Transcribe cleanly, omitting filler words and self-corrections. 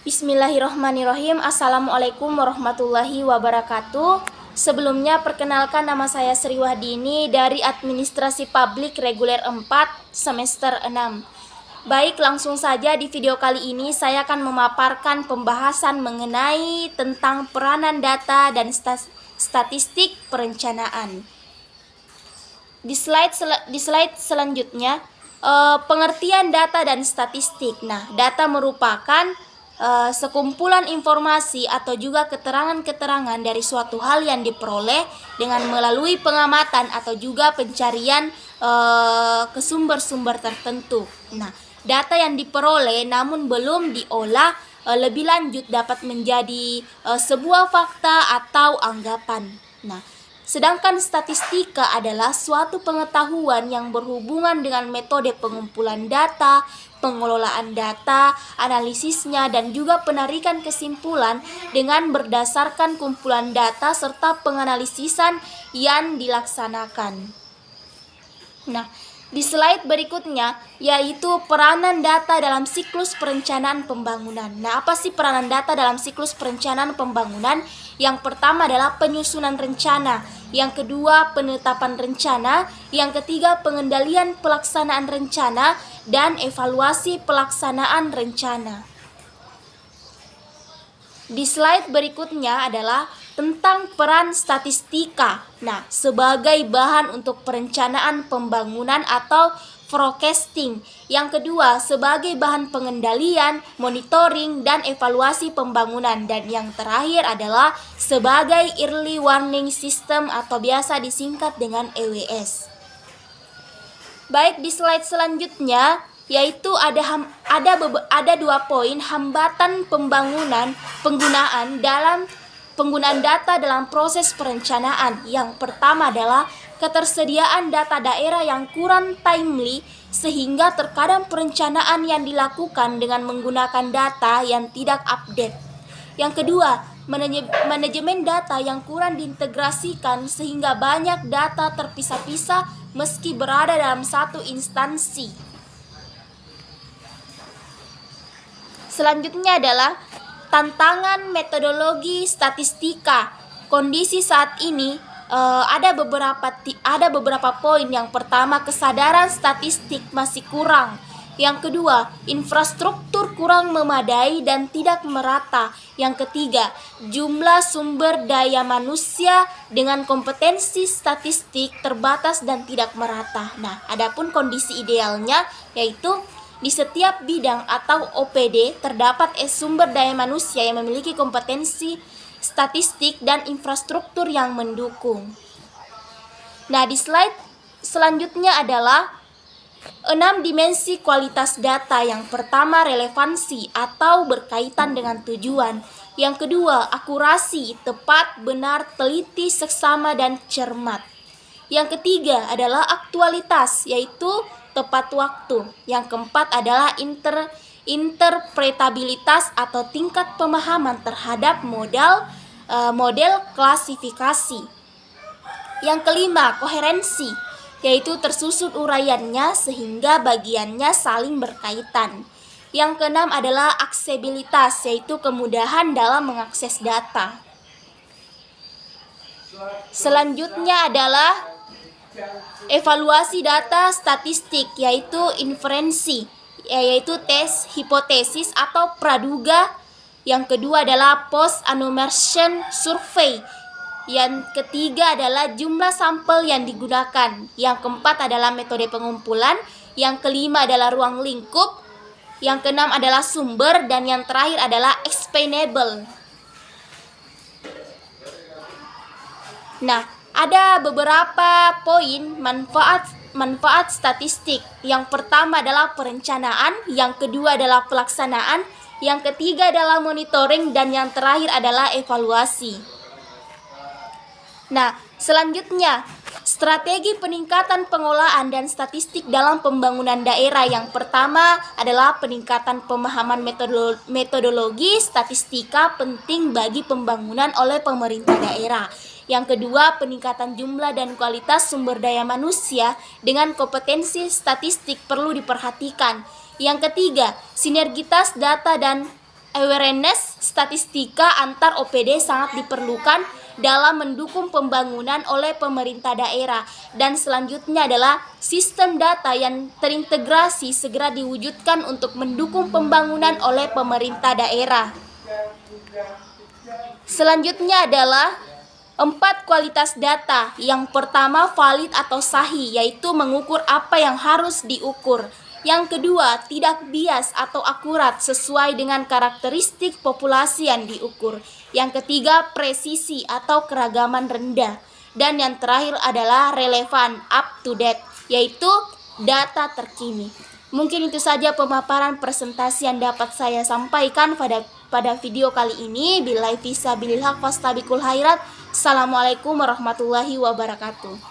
Bismillahirrahmanirrahim. Assalamualaikum warahmatullahi wabarakatuh. Sebelumnya perkenalkan, nama saya Sri Wahdini dari Administrasi Publik Reguler 4 semester 6. Baik, langsung saja di video kali ini saya akan memaparkan pembahasan mengenai tentang peranan data dan statistik perencanaan. Di slide selanjutnya, pengertian data dan statistik. Nah, data merupakan sekumpulan informasi atau juga keterangan-keterangan dari suatu hal yang diperoleh dengan melalui pengamatan atau juga pencarian ke sumber-sumber tertentu. Nah, data yang diperoleh namun belum diolah lebih lanjut dapat menjadi sebuah fakta atau anggapan. Nah, sedangkan statistika adalah suatu pengetahuan yang berhubungan dengan metode pengumpulan data, pengelolaan data, analisisnya, dan juga penarikan kesimpulan dengan berdasarkan kumpulan data serta penganalisisan yang dilaksanakan. Nah, di slide berikutnya yaitu peranan data dalam siklus perencanaan pembangunan. Nah, apa sih peranan data dalam siklus perencanaan pembangunan? Yang pertama adalah penyusunan rencana, yang kedua penetapan rencana, yang ketiga pengendalian pelaksanaan rencana, dan evaluasi pelaksanaan rencana. Di slide berikutnya adalah tentang peran statistika. Nah, sebagai bahan untuk perencanaan pembangunan atau forecasting. Yang kedua, sebagai bahan pengendalian, monitoring, dan evaluasi pembangunan. Dan yang terakhir adalah sebagai early warning system atau biasa disingkat dengan EWS. Baik, di slide selanjutnya yaitu ada 2 poin hambatan penggunaan data dalam proses perencanaan. Yang pertama adalah ketersediaan data daerah yang kurang timely sehingga terkadang perencanaan yang dilakukan dengan menggunakan data yang tidak update. Yang kedua, manajemen data yang kurang diintegrasikan sehingga banyak data terpisah-pisah meski berada dalam satu instansi. Selanjutnya adalah tantangan metodologi statistika. Kondisi saat ini ada beberapa poin. Yang pertama, kesadaran statistik masih kurang. Yang kedua, infrastruktur kurang memadai dan tidak merata. Yang ketiga, jumlah sumber daya manusia dengan kompetensi statistik terbatas dan tidak merata. Nah, adapun kondisi idealnya yaitu di setiap bidang atau OPD terdapat sumber daya manusia yang memiliki kompetensi statistik dan infrastruktur yang mendukung. Nah, di slide selanjutnya adalah 6 dimensi kualitas data. Yang pertama, relevansi atau berkaitan dengan tujuan. Yang kedua, akurasi, tepat, benar, teliti, seksama, dan cermat. Yang ketiga adalah aktualitas, yaitu tepat waktu. Yang keempat adalah interpretabilitas atau tingkat pemahaman terhadap model klasifikasi. Yang kelima, koherensi, yaitu tersusun uraiannya sehingga bagiannya saling berkaitan. Yang keenam adalah aksesibilitas, yaitu kemudahan dalam mengakses data. Selanjutnya adalah evaluasi data statistik, yaitu inferensi, yaitu tes hipotesis atau praduga. Yang kedua adalah post enumeration survey. Yang ketiga adalah jumlah sampel yang digunakan. Yang keempat adalah metode pengumpulan. Yang kelima adalah ruang lingkup. Yang keenam adalah sumber, dan yang terakhir adalah explainable. Nah, ada beberapa poin manfaat statistik. Yang pertama adalah perencanaan, yang kedua adalah pelaksanaan, yang ketiga adalah monitoring, dan yang terakhir adalah evaluasi. Nah, selanjutnya strategi peningkatan pengolahan dan statistik dalam pembangunan daerah. Yang pertama adalah peningkatan pemahaman metodologi statistika penting bagi pembangunan oleh pemerintah daerah. Yang kedua, peningkatan jumlah dan kualitas sumber daya manusia dengan kompetensi statistik perlu diperhatikan. Yang ketiga, sinergitas data dan Awareness statistika antar OPD sangat diperlukan dalam mendukung pembangunan oleh pemerintah daerah. Dan selanjutnya adalah sistem data yang terintegrasi segera diwujudkan untuk mendukung pembangunan oleh pemerintah daerah. Selanjutnya adalah 4 kualitas data. Yang pertama, valid atau sahih, yaitu mengukur apa yang harus diukur. Yang kedua, tidak bias atau akurat sesuai dengan karakteristik populasi yang diukur. Yang ketiga, presisi atau keragaman rendah. Dan yang terakhir adalah relevan, up to date, yaitu data terkini. Mungkin itu saja pemaparan presentasi yang dapat saya sampaikan pada video kali ini. Billahi fisabilillah fastabiqul khairat. Assalamualaikum warahmatullahi wabarakatuh.